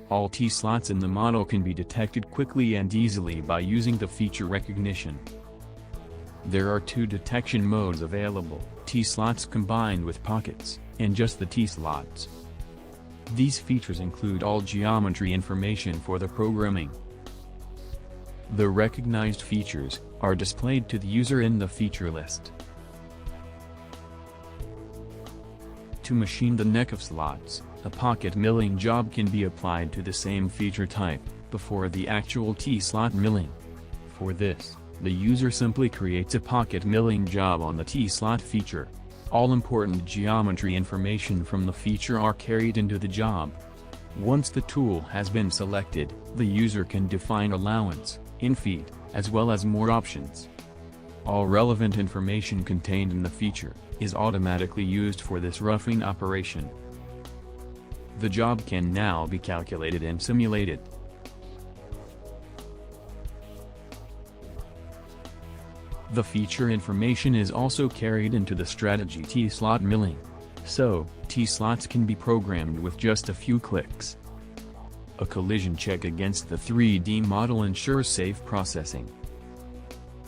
All T-slots in the model can be detected quickly and easily by using the feature recognition. There are two detection modes available, T-slots combined with pockets, and just the T-slots. These features include all geometry information for the programming. The recognized features are displayed to the user in the feature list. To machine the neck of slots, a pocket milling job can be applied to the same feature type, before the actual T-slot milling. For this, the user simply creates a pocket milling job on the T-slot feature. All important geometry information from the feature are carried into the job. Once the tool has been selected, the user can define allowance, infeed, as well as more options. All relevant information contained in the feature is automatically used for this roughing operation. The job can now be calculated and simulated. The feature information is also carried into the strategy T-slot milling. So, T-slots can be programmed with just a few clicks. A collision check against the 3D model ensures safe processing.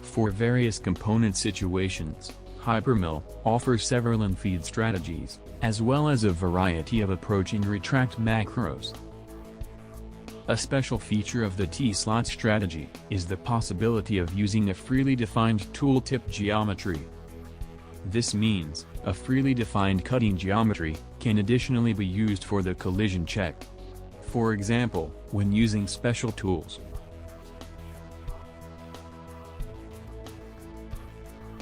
For various component situations, hyperMILL offers several infeed strategies, as well as a variety of approach and retract macros. A special feature of the T-slot strategy is the possibility of using a freely defined tooltip geometry. This means, a freely defined cutting geometry can additionally be used for the collision check. For example, when using special tools.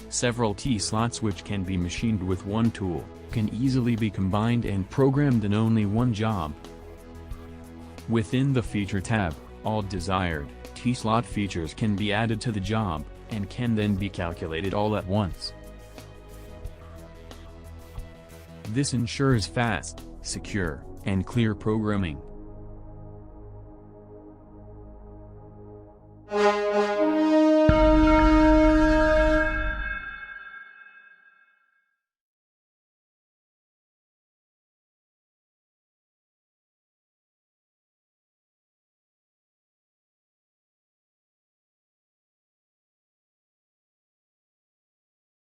Several T-slots which can be machined with one tool, can easily be combined and programmed in only one job. Within the Feature tab, all desired T-slot features can be added to the job, and can then be calculated all at once. This ensures fast, secure, and clear programming.